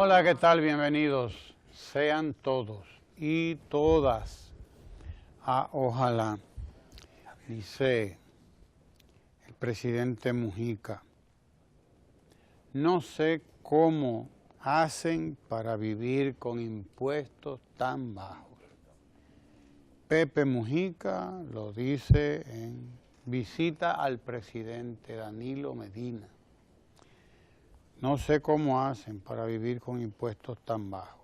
Hola, ¿qué tal? Bienvenidos sean todos y todas a Ojalá. Dice el presidente Mujica, no sé cómo hacen para vivir con impuestos tan bajos. Pepe Mujica lo dice en visita al presidente Danilo Medina. No sé cómo hacen para vivir con impuestos tan bajos.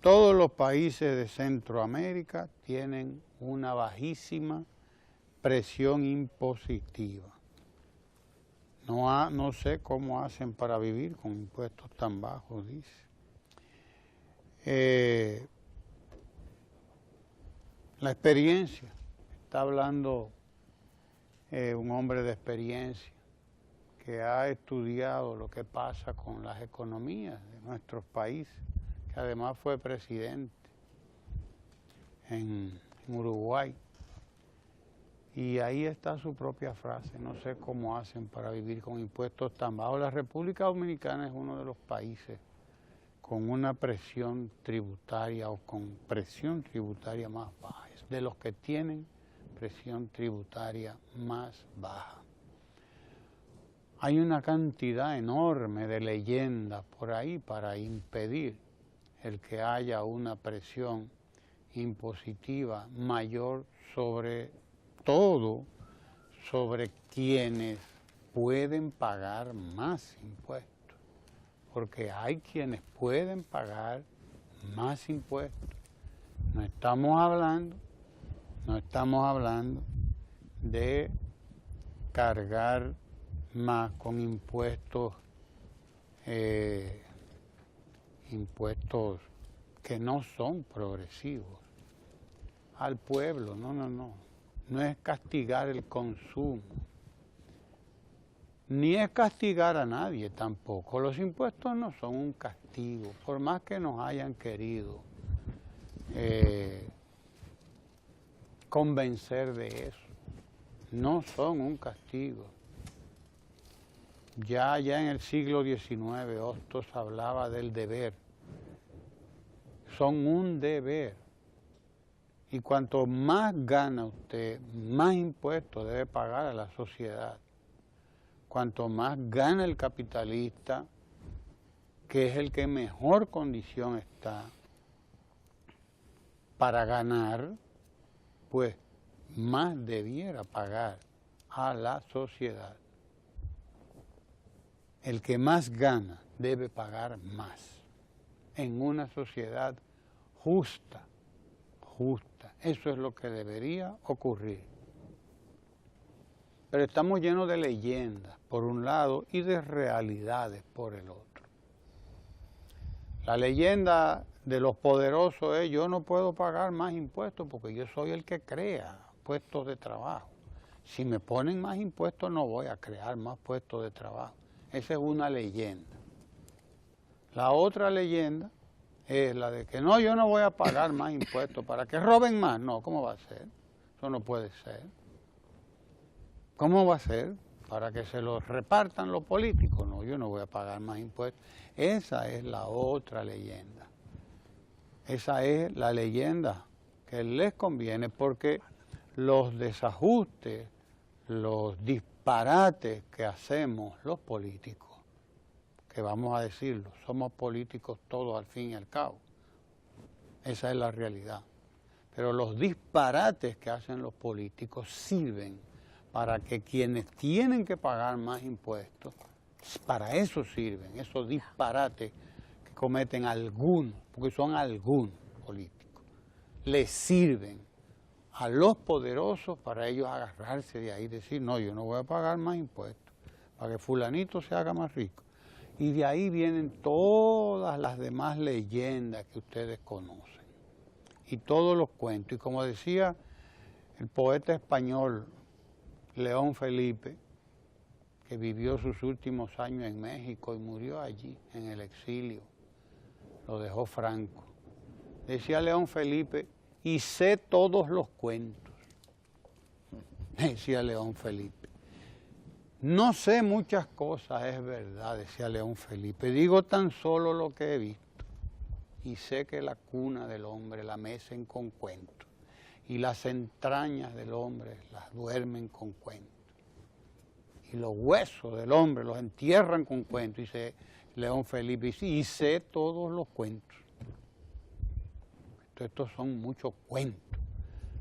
Todos los países de Centroamérica tienen una bajísima presión impositiva. No sé cómo hacen para vivir con impuestos tan bajos, dice. La experiencia, está hablando un hombre de experiencia que ha estudiado lo que pasa con las economías de nuestros países, que además fue presidente en Uruguay. Y ahí está su propia frase, no sé cómo hacen para vivir con impuestos tan bajos. La República Dominicana es uno de los países con una presión tributaria o con presión tributaria más baja, es de los que tienen presión tributaria más baja. Hay una cantidad enorme de leyendas por ahí para impedir el que haya una presión impositiva mayor sobre todo, sobre quienes pueden pagar más impuestos, porque hay quienes pueden pagar más impuestos. No estamos hablando de cargar más con impuestos que no son progresivos al pueblo, no es castigar el consumo, ni es castigar a nadie tampoco. Los impuestos no son un castigo, por más que nos hayan querido convencer de eso, no son un castigo. Ya en el siglo XIX, Hostos hablaba del deber. Son un deber. Y cuanto más gana usted, más impuestos debe pagar a la sociedad. Cuanto más gana el capitalista, que es el que en mejor condición está para ganar, pues más debiera pagar a la sociedad. El que más gana debe pagar más en una sociedad justa. Eso es lo que debería ocurrir. Pero estamos llenos de leyendas, por un lado, y de realidades, por el otro. La leyenda de los poderosos es: yo no puedo pagar más impuestos porque yo soy el que crea puestos de trabajo. Si me ponen más impuestos no voy a crear más puestos de trabajo. Esa es una leyenda. La otra leyenda es la de que no, yo no voy a pagar más impuestos para que roben más. No, ¿cómo va a ser? Eso no puede ser. ¿Cómo va a ser? Para que se los repartan los políticos. No, yo no voy a pagar más impuestos. Esa es la otra leyenda. Esa es la leyenda que les conviene, porque los desajustes, los disparates que hacemos los políticos, que vamos a decirlo, somos políticos todos al fin y al cabo, esa es la realidad, pero los disparates que hacen los políticos sirven para que quienes tienen que pagar más impuestos, para eso sirven, esos disparates que cometen algunos, porque son algunos políticos, les sirven a los poderosos para ellos agarrarse de ahí y decir: no, yo no voy a pagar más impuestos, para que fulanito se haga más rico. Y de ahí vienen todas las demás leyendas que ustedes conocen, y todos los cuentos. Y como decía el poeta español León Felipe, que vivió sus últimos años en México y murió allí, en el exilio, lo dejó Franco. Decía León Felipe: y sé todos los cuentos, decía León Felipe. No sé muchas cosas, es verdad, decía León Felipe. Digo tan solo lo que he visto. Y sé que la cuna del hombre la mecen con cuentos. Y las entrañas del hombre las duermen con cuentos. Y los huesos del hombre los entierran con cuentos. Dice León Felipe, y sé todos los cuentos. Estos son muchos cuentos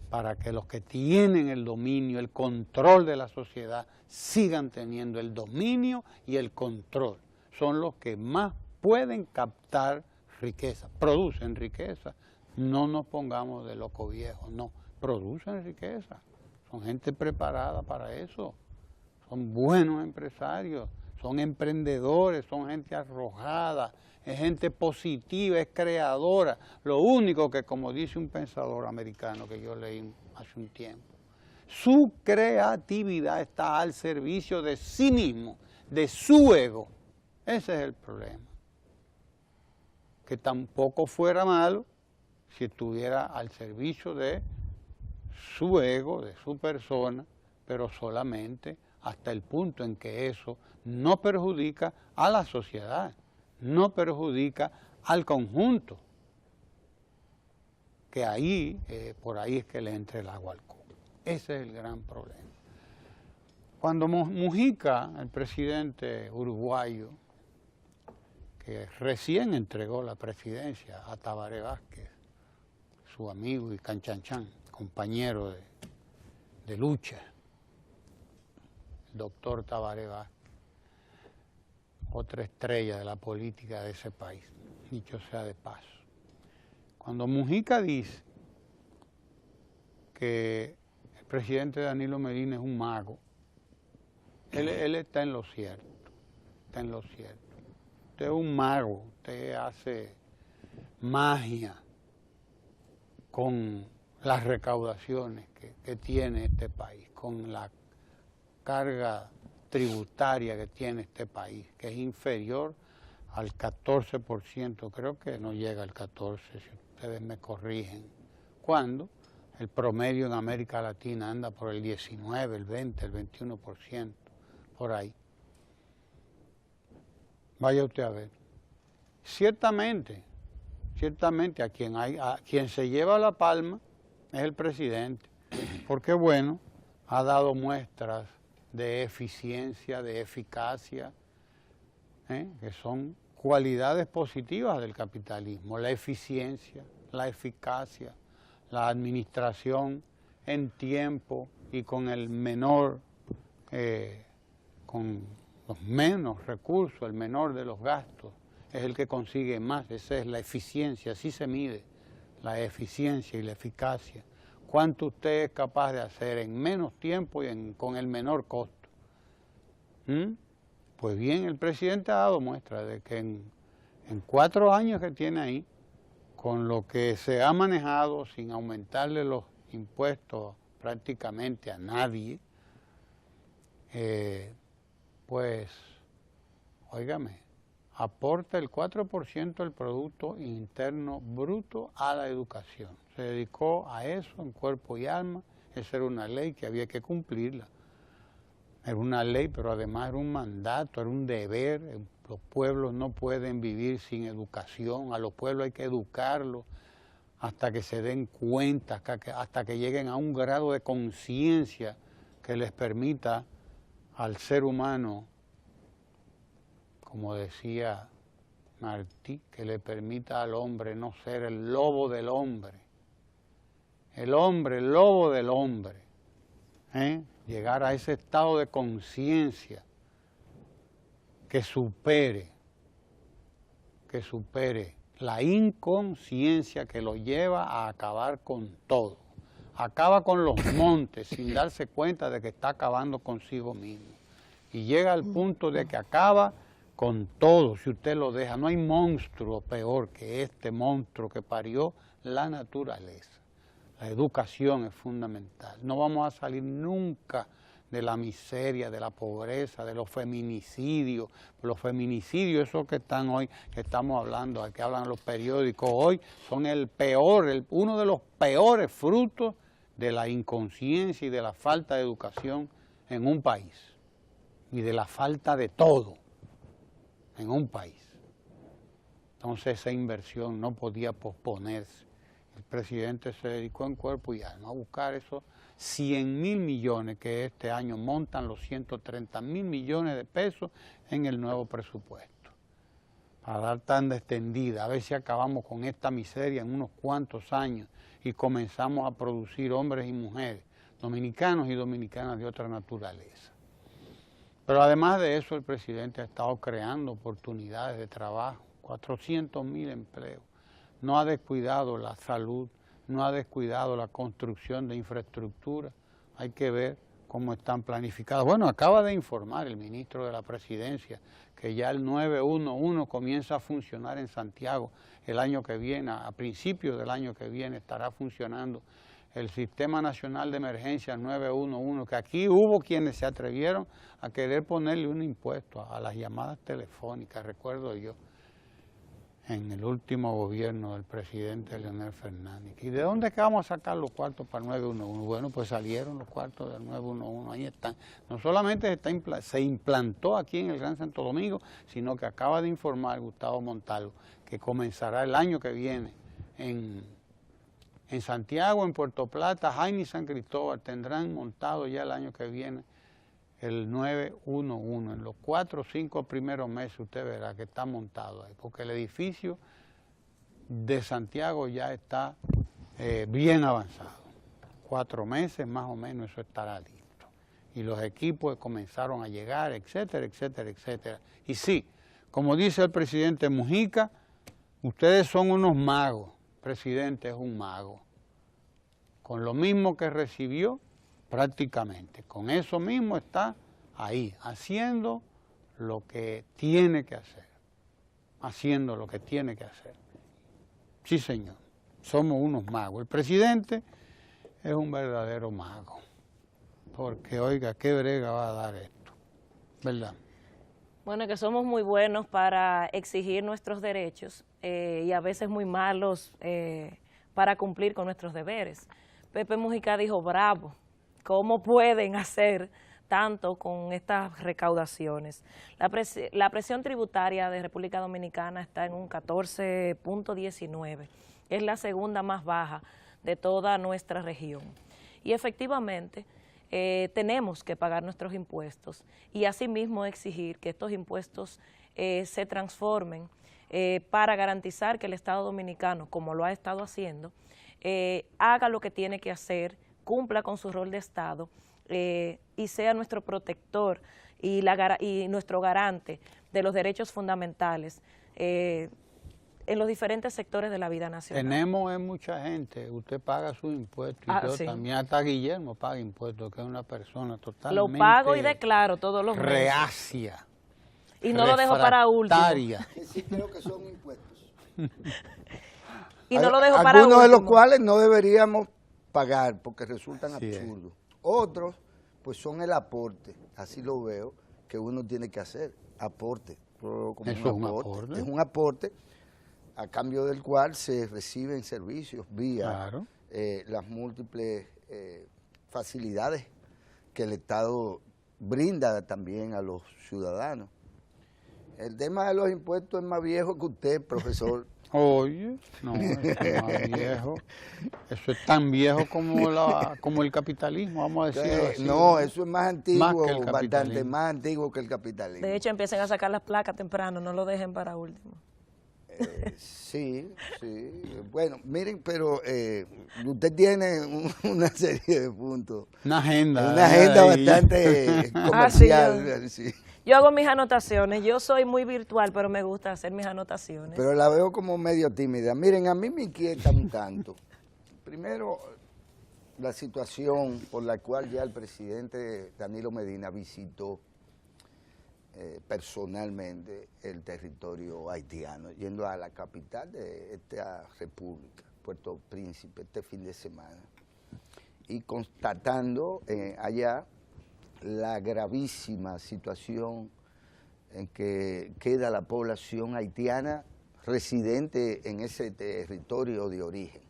para que los que tienen el dominio, el control de la sociedad, sigan teniendo el dominio y el control. Son los que más pueden captar riqueza, producen riqueza. No nos pongamos de loco viejo, no, producen riqueza. Son gente preparada para eso, son buenos empresarios, son emprendedores, son gente arrojada, es gente positiva, es creadora. Lo único que, como dice un pensador americano que yo leí hace un tiempo, su creatividad está al servicio de sí mismo, de su ego. Ese es el problema. Que tampoco fuera malo si estuviera al servicio de su ego, de su persona, pero solamente hasta el punto en que eso no perjudica a la sociedad, no perjudica al conjunto, que ahí, por ahí es que le entra el agua al coco. Ese es el gran problema. Cuando Mujica, el presidente uruguayo, que recién entregó la presidencia a Tabaré Vázquez, su amigo y canchanchan, compañero de lucha, el doctor Tabaré Vázquez, otra estrella de la política de ese país, dicho sea de paso. Cuando Mujica dice que el presidente Danilo Medina es un mago, él está en lo cierto, está en lo cierto. Usted es un mago, usted hace magia con las recaudaciones que tiene este país, con la carga tributaria que tiene este país, que es inferior al 14%, creo que no llega al 14%, si ustedes me corrigen, cuando el promedio en América Latina anda por el 19, el 20, el 21%, por ahí. Vaya usted a ver. Ciertamente a quien se lleva la palma es el presidente, porque bueno, ha dado muestras de eficiencia, de eficacia, que son cualidades positivas del capitalismo, la eficiencia, la eficacia, la administración en tiempo y con el menor, con los menos recursos, el menor de los gastos, es el que consigue más. Esa es la eficiencia, así se mide la eficiencia y la eficacia. Cuánto usted es capaz de hacer en menos tiempo y con el menor costo. Pues bien, el presidente ha dado muestra de que en 4 años que tiene ahí, con lo que se ha manejado sin aumentarle los impuestos prácticamente a nadie, pues, óigame, aporta el 4% del Producto Interno Bruto a la educación. Se dedicó a eso en cuerpo y alma. Esa era una ley que había que cumplirla. Era una ley, pero además era un mandato, era un deber. Los pueblos no pueden vivir sin educación. A los pueblos hay que educarlos hasta que se den cuenta, hasta que lleguen a un grado de conciencia que les permita al ser humano, como decía Martí, que le permita al hombre no ser el lobo del hombre. El hombre, el lobo del hombre. Llegar a ese estado de conciencia que supere la inconsciencia que lo lleva a acabar con todo. Acaba con los montes sin darse cuenta de que está acabando consigo mismo. Y llega al punto de que acaba con todo, si usted lo deja. No hay monstruo peor que este monstruo que parió la naturaleza. La educación es fundamental. No vamos a salir nunca de la miseria, de la pobreza, de los feminicidios. Los feminicidios, esos que están hoy, que estamos hablando, que hablan los periódicos hoy, son uno de los peores frutos de la inconsciencia y de la falta de educación en un país. y de la falta de todo en un país. Entonces esa inversión no podía posponerse. El presidente se dedicó en cuerpo y alma a buscar esos 100.000 millones que este año montan los 130.000 millones de pesos en el nuevo presupuesto. Para dar tanda extendida, a ver si acabamos con esta miseria en unos cuantos años y comenzamos a producir hombres y mujeres, dominicanos y dominicanas de otra naturaleza. Pero además de eso, el presidente ha estado creando oportunidades de trabajo, 400.000 empleos. No ha descuidado la salud, no ha descuidado la construcción de infraestructura. Hay que ver cómo están planificadas. Bueno, acaba de informar el ministro de la Presidencia que ya el 911 comienza a funcionar en Santiago el año que viene, a principios del año que viene estará funcionando el Sistema Nacional de Emergencia 911, que aquí hubo quienes se atrevieron a querer ponerle un impuesto a las llamadas telefónicas, recuerdo yo, en el último gobierno del presidente Leonel Fernández. ¿Y de dónde es que vamos a sacar los cuartos para el 911? Bueno, pues salieron los cuartos del 911, ahí están. No solamente se implantó aquí en el Gran Santo Domingo, sino que acaba de informar Gustavo Montalvo que comenzará el año que viene en Santiago, en Puerto Plata, Jaime y San Cristóbal tendrán montado ya el año que viene el 911. En los 4 o 5 primeros meses usted verá que está montado ahí, porque el edificio de Santiago ya está bien avanzado. 4 meses más o menos eso estará listo. Y los equipos comenzaron a llegar, etcétera, etcétera, etcétera. Y sí, como dice el presidente Mujica, ustedes son unos magos. El presidente es un mago. Con lo mismo que recibió, prácticamente, con eso mismo está ahí, haciendo lo que tiene que hacer, haciendo lo que tiene que hacer. Sí, señor, somos unos magos. El presidente es un verdadero mago, porque, oiga, qué brega va a dar esto, ¿verdad? Bueno, que somos muy buenos para exigir nuestros derechos y a veces muy malos para cumplir con nuestros deberes. Pepe Mujica dijo, bravo, ¿cómo pueden hacer tanto con estas recaudaciones? La presión tributaria de República Dominicana está en un 14.19, es la segunda más baja de toda nuestra región. Y efectivamente tenemos que pagar nuestros impuestos y asimismo exigir que estos impuestos se transformen para garantizar que el Estado Dominicano, como lo ha estado haciendo, haga lo que tiene que hacer, cumpla con su rol de Estado y sea nuestro protector y nuestro garante de los derechos fundamentales en los diferentes sectores de la vida nacional. Tenemos mucha gente, usted paga sus impuestos y yo sí. también, hasta Guillermo paga impuestos, que es una persona totalmente... Lo pago y declaro todos los meses. Reacia. Y no lo dejo para último. Sí, creo que son impuestos. Y no lo dejo para último. Algunos de los cuales no deberíamos pagar porque resultan absurdos. Otros, pues son el aporte, así lo veo, que uno tiene que hacer, aporte. Como ¿Eso es un aporte? Es un aporte a cambio del cual se reciben servicios vía las múltiples facilidades que el Estado brinda también a los ciudadanos. El tema de los impuestos es más viejo que usted, profesor. Oye, no, eso es más viejo. Eso es tan viejo como el capitalismo, vamos a decirlo así. No, eso es más antiguo, bastante más antiguo que el capitalismo. De hecho, empiecen a sacar las placas temprano, no lo dejen para último. Sí. Bueno, miren, pero usted tiene una serie de puntos. Una agenda. Una agenda bastante comercial. Sí. Yo hago mis anotaciones, yo soy muy virtual, pero me gusta hacer mis anotaciones. Pero la veo como medio tímida. Miren, a mí me inquieta un tanto. Primero, la situación por la cual ya el presidente Danilo Medina visitó personalmente el territorio haitiano, yendo a la capital de esta república, Puerto Príncipe, este fin de semana, y constatando allá la gravísima situación en que queda la población haitiana residente en ese territorio de origen,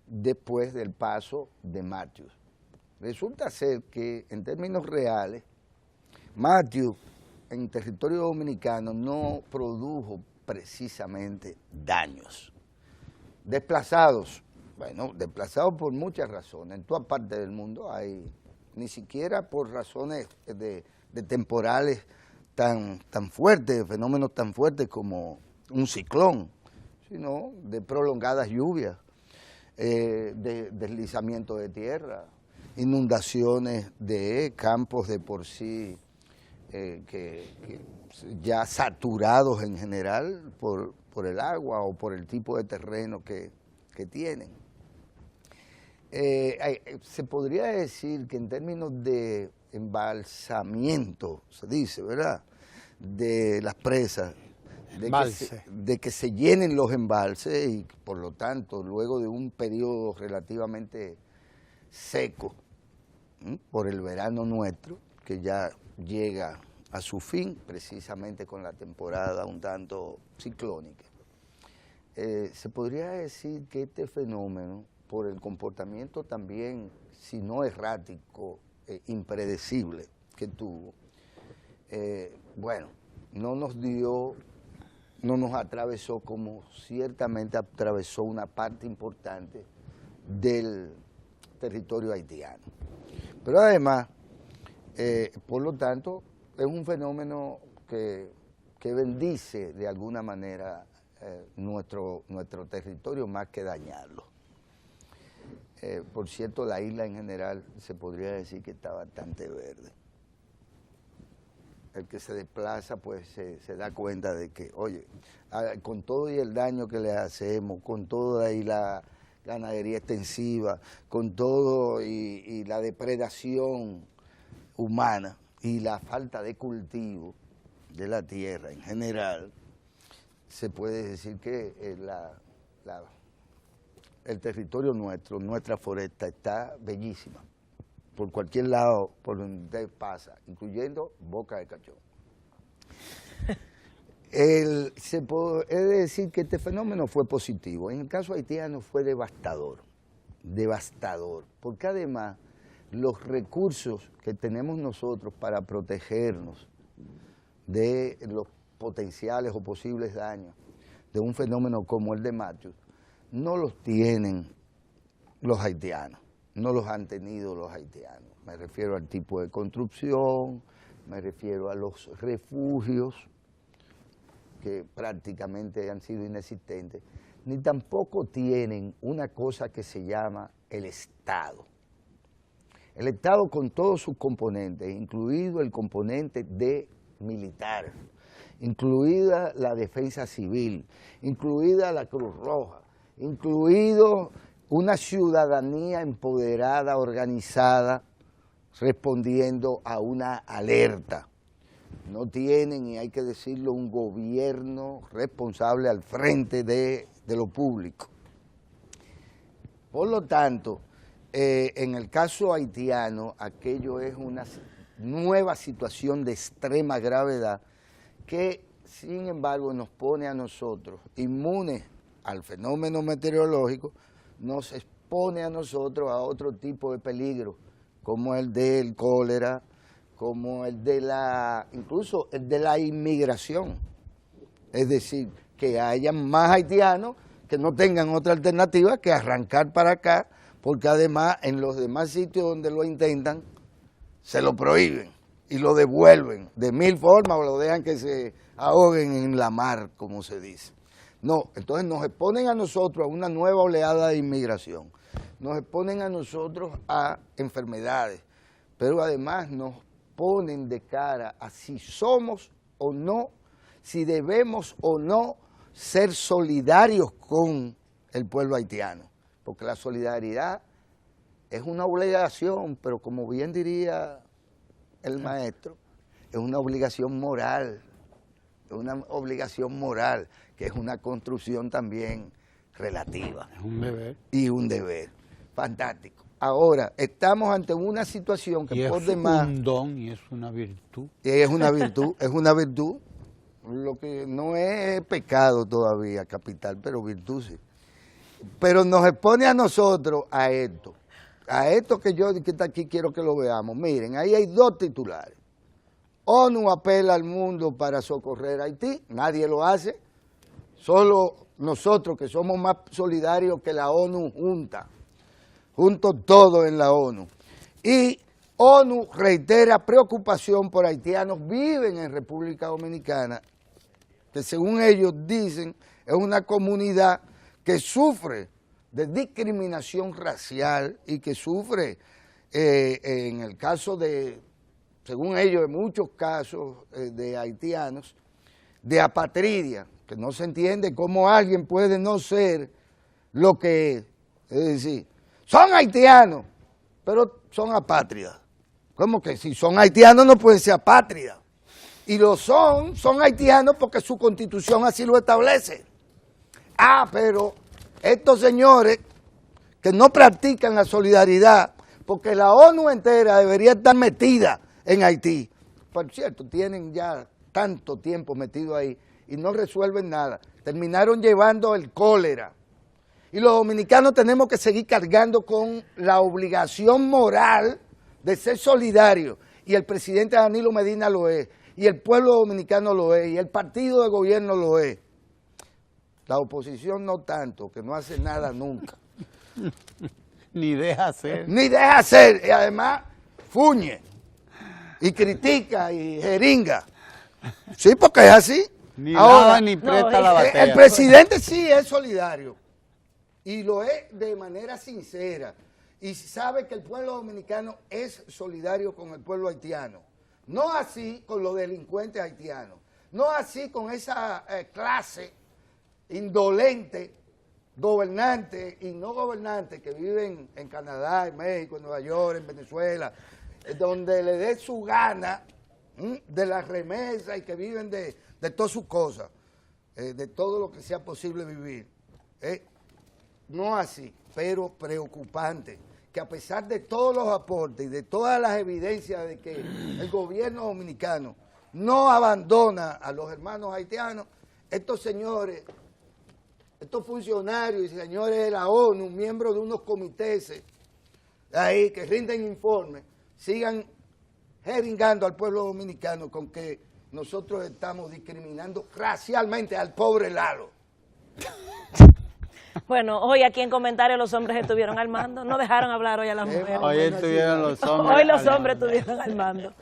después del paso de Matthews. resulta ser que en términos reales, Matthew en territorio dominicano no produjo precisamente daños. Desplazados, bueno, desplazados por muchas razones, en toda parte del mundo hay, ni siquiera por razones de temporales tan fuertes, de fenómenos tan fuertes como un ciclón, sino de prolongadas lluvias, de deslizamiento de tierra, inundaciones de campos de por sí que ya saturados en general por el agua o por el tipo de terreno que tienen. Se podría decir que en términos de embalsamiento, se dice, ¿verdad?, de las presas, de que se llenen los embalses y por lo tanto luego de un periodo relativamente seco por el verano nuestro, que ya llega a su fin precisamente con la temporada un tanto ciclónica, se podría decir que este fenómeno, por el comportamiento también, si no errático, impredecible que tuvo, bueno, no nos atravesó como ciertamente atravesó una parte importante del territorio haitiano. Pero además, por lo tanto, es un fenómeno que bendice de alguna manera nuestro territorio más que dañarlo. Por cierto, la isla en general se podría decir que está bastante verde. El que se desplaza pues se da cuenta de que, oye, con todo y el daño que le hacemos, con toda y la ganadería extensiva, con todo y la depredación humana y la falta de cultivo de la tierra en general, se puede decir que el territorio nuestro, nuestra foresta está bellísima, por cualquier lado por donde pasa, incluyendo Boca de Cachón. Se puede decir que este fenómeno fue positivo. En el caso haitiano fue devastador, porque además los recursos que tenemos nosotros para protegernos de los potenciales o posibles daños de un fenómeno como el de Matthew, no los tienen los haitianos, no los han tenido los haitianos. Me refiero al tipo de construcción, me refiero a los refugios, que prácticamente han sido inexistentes, ni tampoco tienen una cosa que se llama el Estado. El Estado con todos sus componentes, incluido el componente de militar, incluida la defensa civil, incluida la Cruz Roja, incluido una ciudadanía empoderada, organizada, respondiendo a una alerta. No tienen, y hay que decirlo, un gobierno responsable al frente de lo público. Por lo tanto, en el caso haitiano, aquello es una nueva situación de extrema gravedad que, sin embargo, nos pone a nosotros inmunes al fenómeno meteorológico, nos expone a nosotros a otro tipo de peligro, como el del cólera, como incluso el de la inmigración. Es decir, que hayan más haitianos que no tengan otra alternativa que arrancar para acá, porque además en los demás sitios donde lo intentan, se lo prohíben y lo devuelven de mil formas o lo dejan que se ahoguen en la mar, como se dice. No, entonces nos exponen a nosotros a una nueva oleada de inmigración, nos exponen a nosotros a enfermedades, pero además nos ponen de cara a si somos o no, si debemos o no ser solidarios con el pueblo haitiano, porque la solidaridad es una obligación, pero como bien diría el maestro, es una obligación moral, que es una construcción también relativa. Es un deber. Y un deber. Fantástico. Ahora, estamos ante una situación que por demás... es un don y es una virtud. Es una virtud, lo que no es pecado todavía, capital, pero virtud sí. Pero nos expone a nosotros a esto. a esto que está aquí quiero que lo veamos. Miren, ahí hay dos titulares. ONU apela al mundo para socorrer a Haití, nadie lo hace, solo nosotros que somos más solidarios que la ONU juntos todos en la ONU. Y ONU reitera preocupación por haitianos que viven en República Dominicana, que según ellos dicen es una comunidad que sufre de discriminación racial y que sufre, en el caso de, según ellos, en muchos casos de haitianos, de apatridia, que no se entiende cómo alguien puede no ser lo que es. Es decir, son haitianos, pero son apátridas. ¿Cómo que si son haitianos no pueden ser apátridas? Y lo son haitianos porque su constitución así lo establece. Ah, pero estos señores que no practican la solidaridad, porque la ONU entera debería estar metida en Haití. Por cierto, tienen ya tanto tiempo metido ahí y no resuelven nada. Terminaron llevando el cólera. Y los dominicanos tenemos que seguir cargando con la obligación moral de ser solidarios. Y el presidente Danilo Medina lo es, y el pueblo dominicano lo es, y el partido de gobierno lo es. La oposición no tanto, que no hace nada nunca. Ni deja hacer. Ni deja hacer, y además fuñe, y critica, y jeringa. Sí, porque es así. Ni Ahora, nada ni presta la batea. el presidente sí es solidario, y lo es de manera sincera, y sabe que el pueblo dominicano es solidario con el pueblo haitiano. No así con los delincuentes haitianos, no así con esa clase indolente, gobernante y no gobernante que viven en Canadá, en México, en Nueva York, en Venezuela, donde le dé su gana de la remesa y que viven de todas sus cosas, de todo lo que sea posible vivir. No así, pero preocupante, que a pesar de todos los aportes y de todas las evidencias de que el gobierno dominicano no abandona a los hermanos haitianos, estos señores, estos funcionarios y señores de la ONU, miembros de unos comités ahí que rinden informes, sigan jeringando al pueblo dominicano con que nosotros estamos discriminando racialmente al pobre Lalo. Bueno, hoy aquí en comentarios los hombres estuvieron al mando, no dejaron hablar hoy a las mujeres. Hoy estuvieron los hombres. Hoy los hombres estuvieron al mando.